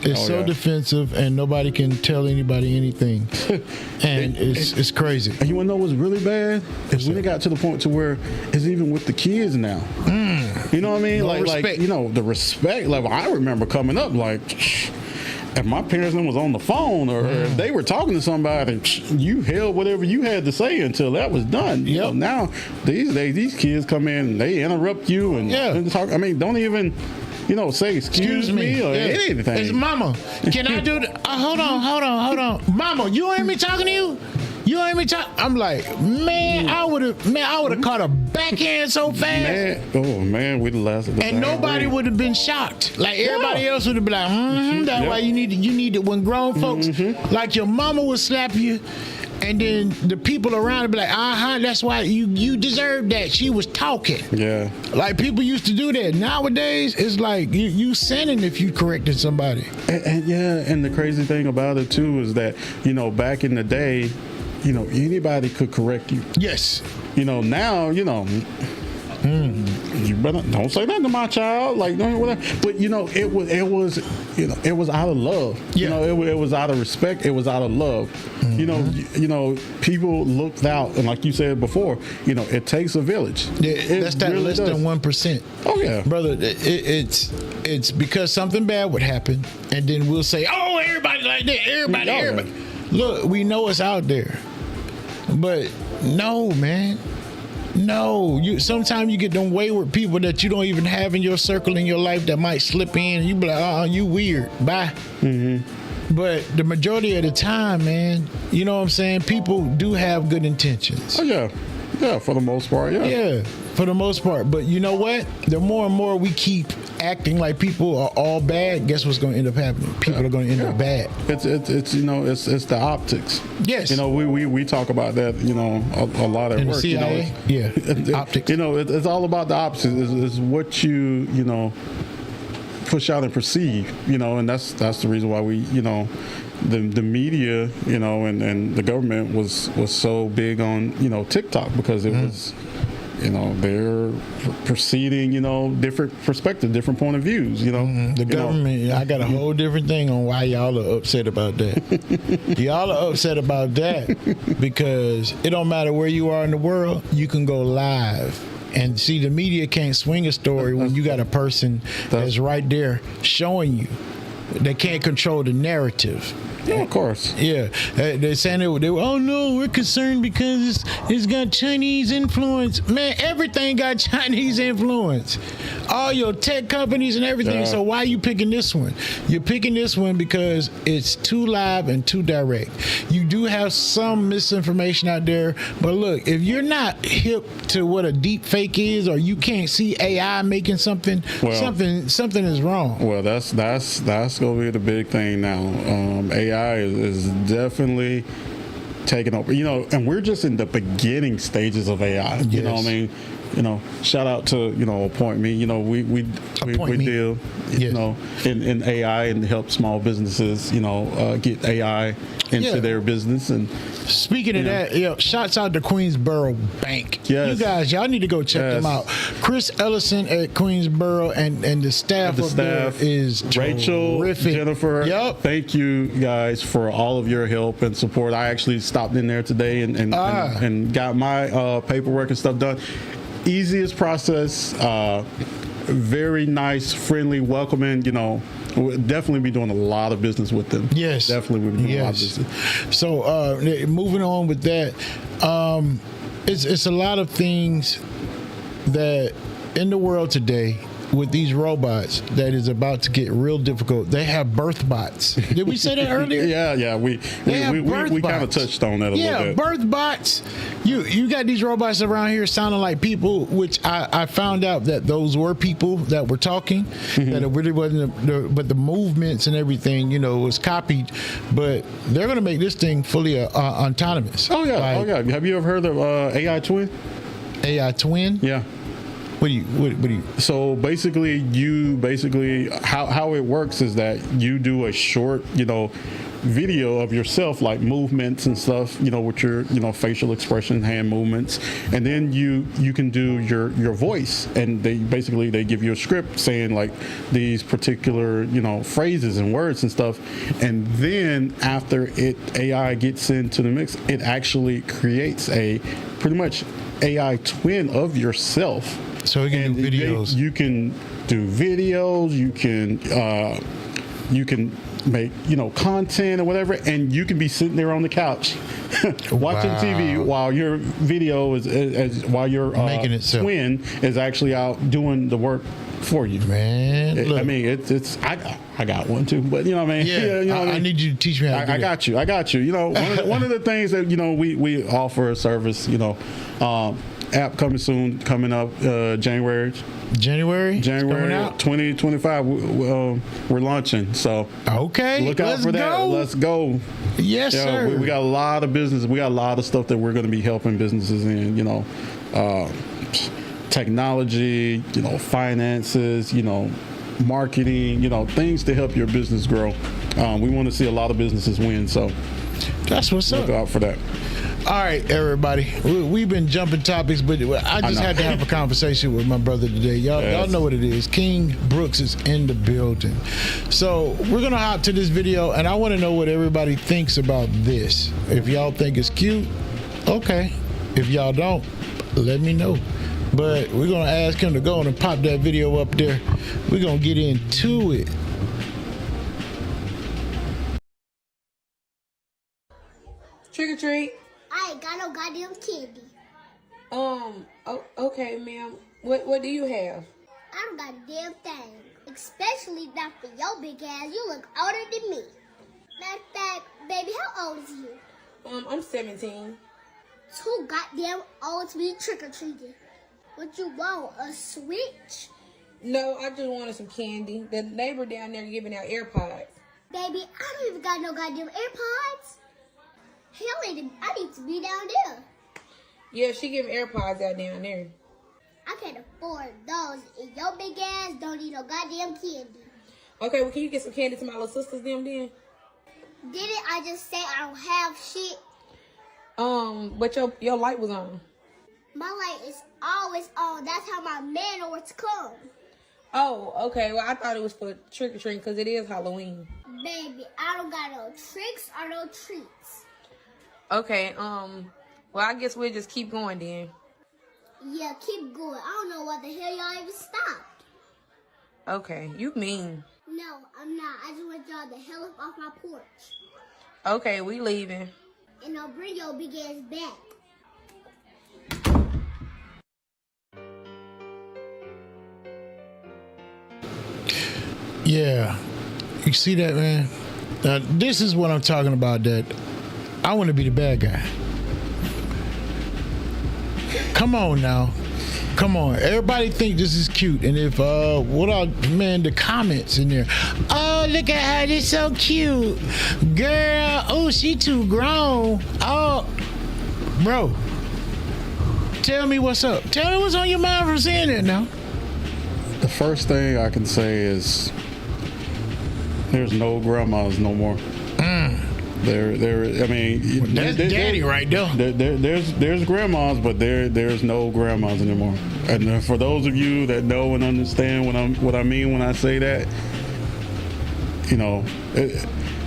It's defensive, and nobody can tell anybody anything, and it's crazy. And you want to know what's really bad? Is when it got to the point to where it's even with the kids now. You know what I mean? No like respect. The respect level. I remember coming up if my parents was on the phone or if they were talking to somebody, you held whatever you had to say until that was done. Yep. Now these days these kids come in and they interrupt you and talk. I mean, don't even. Say excuse me or anything. It's mama. Can I do that? Hold on. Mama, you ain't me talking to you? You ain't me talking? I'm like, man, I would have caught a backhand so fast. Man, we'd have lasted. And nobody would have been shocked. Like everybody else would have been like, that's why you need it when grown folks, like your mama would slap you. And then the people around would be like, that's why you deserve that. She was talking. Yeah. Like people used to do that. Nowadays, it's like you sinning if you corrected somebody. And the crazy thing about it too is that, back in the day, anybody could correct you. Yes. Now, you better don't say that to my child. Like, whatever. But it was out of love. Yeah. It was out of respect. It was out of love. People looked out, and like you said before, it takes a village. Yeah, that's that really less than 1%. Oh yeah, brother. It's because something bad would happen, and then we'll say, "Oh, everybody like that. Everybody." Look, we know it's out there, but no, man. No, sometimes you get them wayward people that you don't even have in your circle in your life that might slip in and you be like, you weird, bye. But the majority of the time, man, you know what I'm saying? People do have good intentions. Oh yeah. Yeah, for the most part, yeah. Yeah, for the most part. But you know what? The more and more we keep acting like people are all bad, guess what's going to end up happening? People are going to end up bad. It's the optics. Yes. We talk about that, a lot at in work. The CIA? Optics. It's all about the optics. It's what you push out and perceive, and that's the reason why we, the media, and the government was so big on, TikTok because it was, they're proceeding, different perspective, different point of views, The government, I got a whole different thing on why y'all are upset about that. Y'all are upset about that because it don't matter where you are in the world, you can go live. And see, the media can't swing a story when you got a person that's right there showing you. They can't control the narrative. Yeah, of course. Yeah, they're saying oh no, we're concerned because it's got Chinese influence. Man, everything got Chinese influence. All your tech companies and everything. So why are you picking this one? You're picking this one because it's too live and too direct. You do have some misinformation out there, but look, if you're not hip to what a deep fake is, or you can't see AI making something, something is wrong. Well, that's gonna be the big thing now. AI is definitely taking over. You know, and we're just in the beginning stages of AI. You know what I mean? You know, shout out to, you know, Appoint Me. You know, we deal, you know, in AI and help small businesses, you know, get AI into their business. And speaking of that, shouts out to Queensboro Bank. Yes. You guys, y'all need to go check them out. Chris Ellison at Queensboro and the staff there is Rachel, terrific. Jennifer. Yep. Thank you guys for all of your help and support. I actually stopped in there today and got my paperwork and stuff done. Easiest process, very nice, friendly, welcoming. You know, we'll definitely be doing a lot of business with them. Yes, definitely we'll be doing a lot of business. So moving on with that, it's a lot of things that in the world today with these robots that is about to get real difficult. They have birth bots. Did we say that earlier? Yeah. We kind of touched on that a little bit. Yeah, birth bots. You got these robots around here sounding like people, which I found out that those were people that were talking, that it really wasn't, but the movements and everything, you know, was copied. But they're going to make this thing fully autonomous. Oh, yeah. Have you ever heard of AI twin? AI twin? Yeah. What do you? So basically, how it works is that you do a short, you know, video of yourself, like movements and stuff, you know, with your, you know, facial expression, hand movements, and then you can do your voice, and they give you a script saying like these particular, you know, phrases and words and stuff, and then after AI gets into the mix, it actually creates a pretty much AI twin of yourself. So you can do videos. You can do videos. You can make, you know, content or whatever, and you can be sitting there on the couch watching TV while your video while your making itself. Twin is actually out doing the work for you. Man, look. I mean, it's I got one too, but you know what I mean. Yeah, you know what I need you to teach me how to do that. I got you. You know, one of the things that, you know, we offer a service. You know. App coming up January 2025. We're launching, so look out for that. Let's go. Yes, sir. We got a lot of business. We got a lot of stuff that we're going to be helping businesses in. You know, technology. You know, finances. You know, marketing. You know, things to help your business grow. We want to see a lot of businesses win. So that's what's up. Look out for that. All right, everybody. We've been jumping topics, but I just had to have a conversation with my brother today. Y'all know what it is. King Brooks is in the building. So we're going to hop to this video, and I want to know what everybody thinks about this. If y'all think it's cute, okay. If y'all don't, let me know. But we're going to ask him to go on and pop that video up there. We're going to get into it. Trick or treat. I ain't got no goddamn candy. Okay, ma'am. What do you have? I don't got a damn thing. Especially not for your big ass. You look older than me. Matter of fact, baby, how old is you? I'm 17. Too goddamn old to be trick-or-treating. What you want, a Switch? No, I just wanted some candy. The neighbor down there giving out AirPods. Baby, I don't even got no goddamn AirPods. Hell, I need to be down there. Yeah, she giving AirPods out down there. I can't afford those, and your big ass don't need no goddamn candy. Okay, well, can you get some candy to my little sisters then? Didn't I just say I don't have shit? But your light was on. My light is always on. That's how my man knows to come. Oh, okay. Well, I thought it was for trick-or-treating because it is Halloween. Baby, I don't got no tricks or no treats. Okay, well, I guess we'll just keep going then. Yeah, keep going. I don't know what the hell y'all even stopped. Okay, you mean. No, I'm not. I just want y'all the hell up off my porch. Okay, we leaving. And I'll bring your big ass back. Yeah. You see that, man? Now, this is what I'm talking about, that I want to be the bad guy. Come on now. Come on. Everybody think this is cute. And if, the comments in there. Oh, look at her. This so cute. Girl. Oh, she too grown. Oh. Bro. Tell me what's up. Tell me what's on your mind from saying that now. The first thing I can say is there's no grandmas no more. I mean, that's daddy right there. There's grandmas, but there's no grandmas anymore. And for those of you that know and understand what I mean when I say that, you know,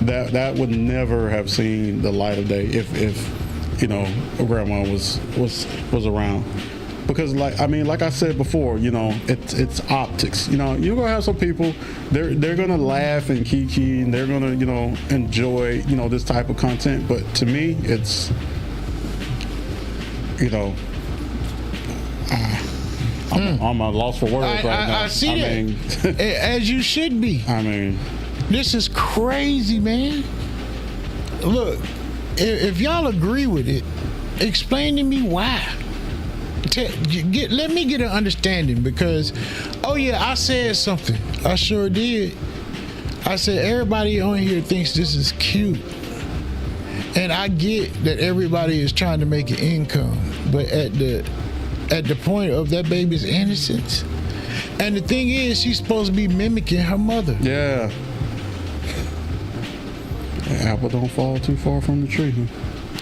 that would never have seen the light of day if you know, a grandma was around. Because like I said before, you know, it's optics. You know, you're gonna have some people, they're gonna laugh and kiki, and they're gonna, you know, enjoy, you know, this type of content. But to me, it's, you know, I'm a loss for words right now. I see that. As you should be. I mean, this is crazy, man. Look, if y'all agree with it, explain to me why. Let me get an understanding, because, oh yeah, I said something. I sure did. I said everybody on here thinks this is cute. And I get that everybody is trying to make an income, but at the point of that baby's innocence. And the thing is, she's supposed to be mimicking her mother. Yeah. The apple don't fall too far from the tree.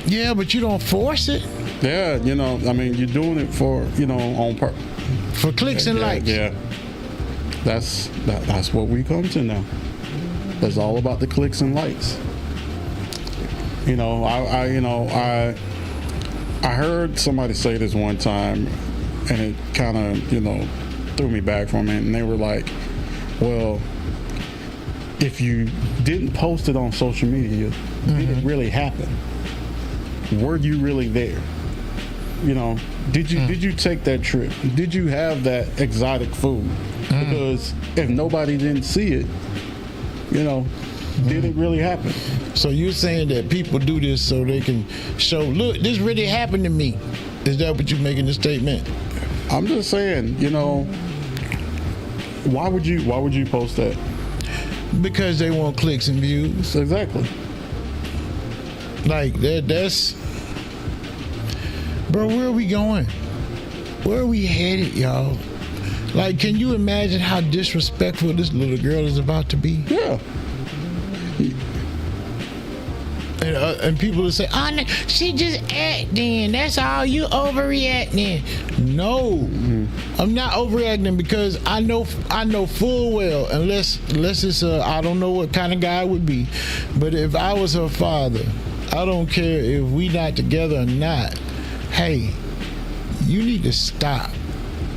Yeah, but you don't force it. Yeah, you know, I mean, you're doing it for, you know, on purpose. For clicks and likes. Yeah. That's what we come to now. It's all about the clicks and likes. You know, I heard somebody say this one time, and it kind of, you know, threw me back from it. And they were like, well, if you didn't post it on social media, did it really happen? Were you really there? You know, did you take that trip? Did you have that exotic food? Because if nobody didn't see it, you know, did it really happen? So you're saying that people do this so they can show, look, this really happened to me. Is that what you're making the statement? I'm just saying, you know, why would you post that? Because they want clicks and views. Exactly. Like that's, bro, where are we going? Where are we headed, y'all? Like, can you imagine how disrespectful this little girl is about to be? Yeah. And people will say, oh, no, she just acting. That's all, you overreacting. No, I'm not overreacting, because I know full well, unless it's I don't know what kind of guy it would be, but if I was her father, I don't care if we not together or not. Hey, you need to stop.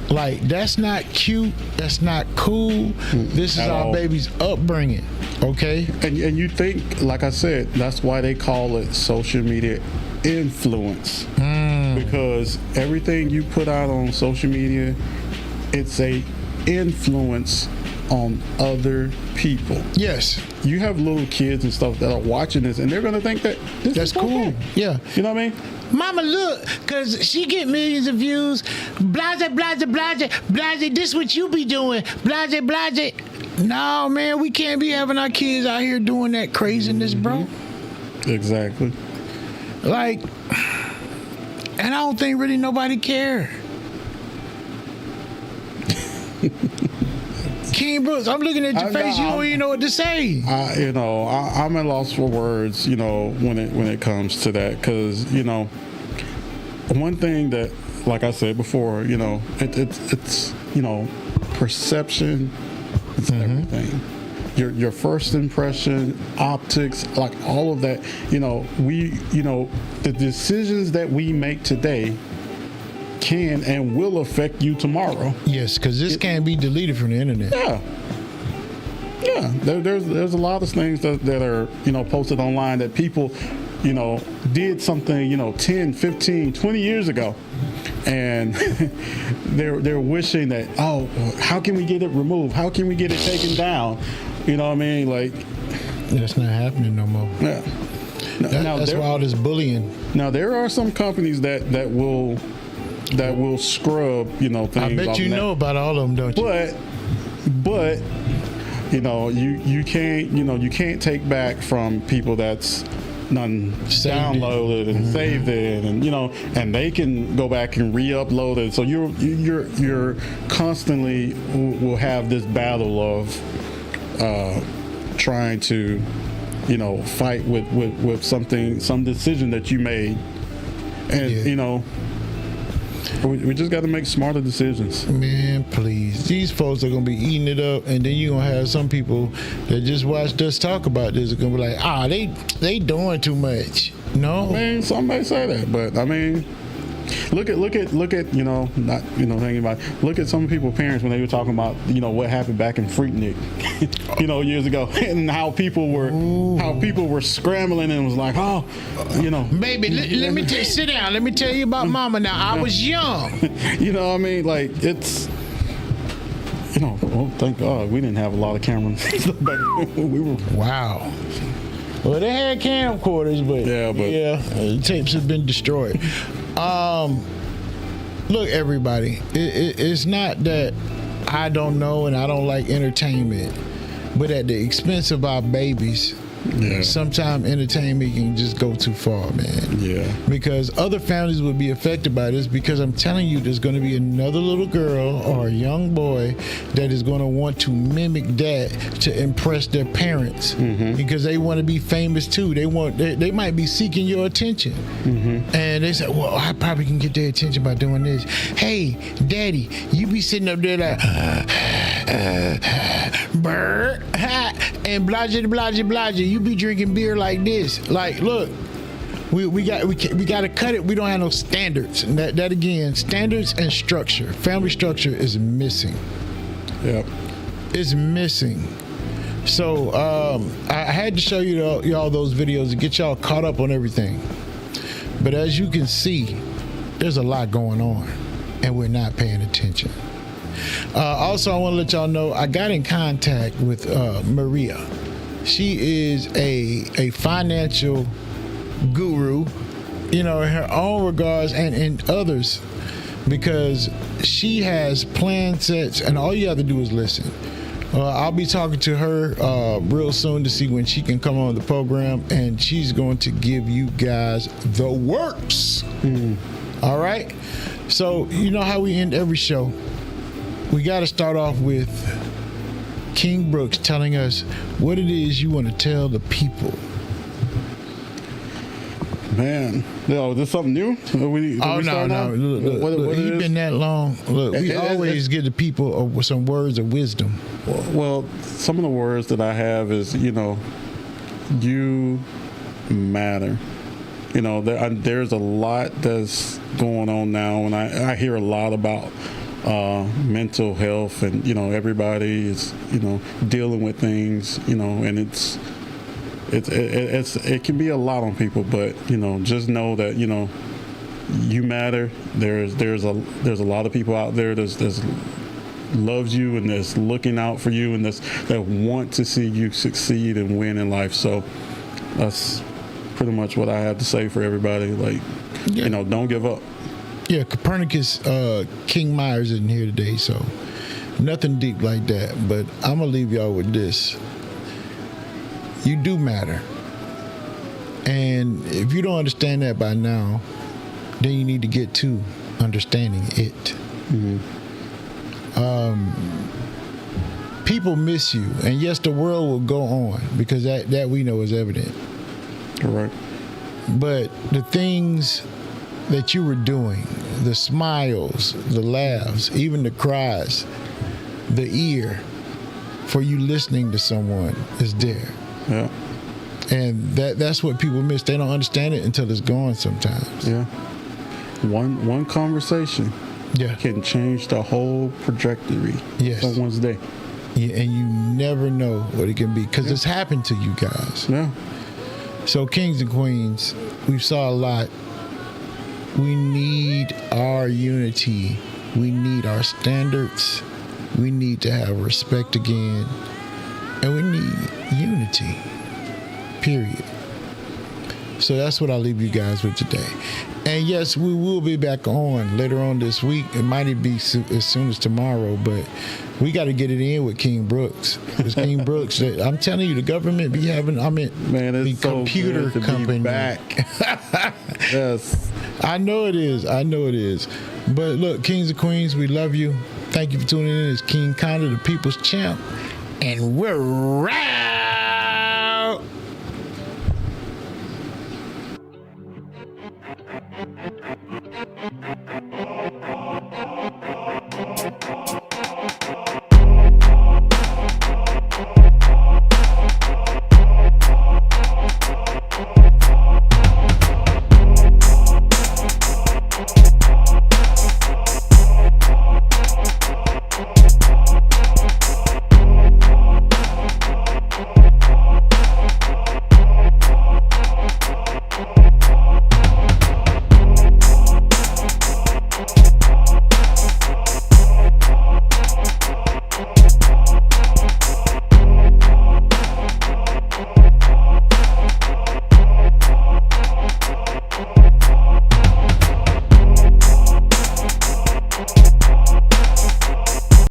Like, that's not cute. That's not cool. This is our baby's upbringing. Okay? And you think, like I said, that's why they call it social media influence. Because everything you put out on social media, it's a influence on other people. Yes. You have little kids and stuff that are watching this, and they're going to think that that's cool. Okay. Yeah. You know what I mean? Mama, look, because she get millions of views. Blase, blase, blase, blase, this what you be doing. Blase, blase. No, man, we can't be having our kids out here doing that craziness, bro. Exactly. Like, and I don't think really nobody care. King Brooks, I'm looking at your face. You don't even know what to say. You know, I'm at loss for words. You know, when it comes to that, because you know, one thing that, like I said before, you know, it's you know, perception. It's everything. Your first impression, optics, like all of that. You know, the decisions that we make today can and will affect you tomorrow. Yes, because this can't be deleted from the internet. Yeah. Yeah, there's a lot of things that are, posted online that people, did something, 10, 15, 20 years ago. And they're wishing that, oh, how can we get it removed? How can we get it taken down? You know what I mean? Like, that's not happening no more. Yeah. That's why all this bullying. Now there are some companies that will scrub, things. I bet you know about all of them, don't you? But you can't take back from people that's downloaded and saved it, and and they can go back and re-upload it. So you're constantly will have this battle of trying to fight with some decision that you made, and we just got to make smarter decisions. Man, please. These folks are going to be eating it up, and then you're going to have some people that just watched us talk about this are going to be like, they doing too much. No. I mean, some may say that, but I mean, look at not thinking about it. Look at some people's parents when they were talking about what happened back in Freaknik years ago, and how people were scrambling and was like, baby, let me sit down, let me tell you about mama. Now I was young. I mean, like, it's well, thank God we didn't have a lot of cameras. We were wow. Well, they had camcorders, but the tapes have been destroyed. Look, everybody, it's not that I don't know and I don't like entertainment, but at the expense of our babies, sometimes entertainment can just go too far, man. Yeah. Because other families would be affected by this, because I'm telling you, there's going to be another little girl or a young boy that is going to want to mimic that to impress their parents, because they want to be famous too. They might be seeking your attention, and they say, well, I probably can get their attention by doing this. Hey, daddy, you be sitting up there like brr, and blah. You be drinking beer like this. Like, look, we got to cut it. We don't have no standards. And that again, standards and structure. Family structure is missing. Yep. It's missing. So I had to show y'all those videos to get y'all caught up on everything. But as you can see, there's a lot going on, and we're not paying attention. Also, I want to let y'all know I got in contact with Maria. She is a financial guru, in her own regards and others, because she has plan sets, and all you have to do is listen. I'll be talking to her real soon to see when she can come on the program, and she's going to give you guys the works. All right? So, you know how we end every show? We got to start off with King Brooks telling us what it is you want to tell the people. Man, is this something new? No. Look, you've been that long. Look, we always give the people with some words of wisdom. Well, some of the words that I have is, you matter. There's a lot that's going on now, and I hear a lot about mental health, and everybody is dealing with things, and it can be a lot on people, but just know that you matter. There's a lot of people out there that's loves you and that's looking out for you and that want to see you succeed and win in life. So that's pretty much what I have to say for everybody. Like, don't give up. Yeah, Copernicus, King Myers isn't here today, so nothing deep like that. But I'm going to leave y'all with this. You do matter. And if you don't understand that by now, then you need to get to understanding it. People miss you. And yes, the world will go on, because that we know is evident. Correct. But the things that you were doing, the smiles, the laughs, even the cries, the ear for you listening to someone is there. Yeah. And that's what people miss. They don't understand it until it's gone sometimes. Yeah. One conversation can change the whole trajectory of someone's day. and you never know what it can be because it's happened to you guys. Yeah. So kings and queens, we saw a lot. We need our unity. We need our standards. We need to have respect again. And we need unity. Period. So that's what I'll leave you guys with today. And yes, we will be back on later on this week. It might be as soon as tomorrow, but we got to get it in with King Brooks. Because King Brooks, I'm telling you, the government be having, Man, the it's so computer good to company. be back. Yes. I know it is. But look, kings and queens, we love you. Thank you for tuning in. It's King Conda, the people's champ. And we're right.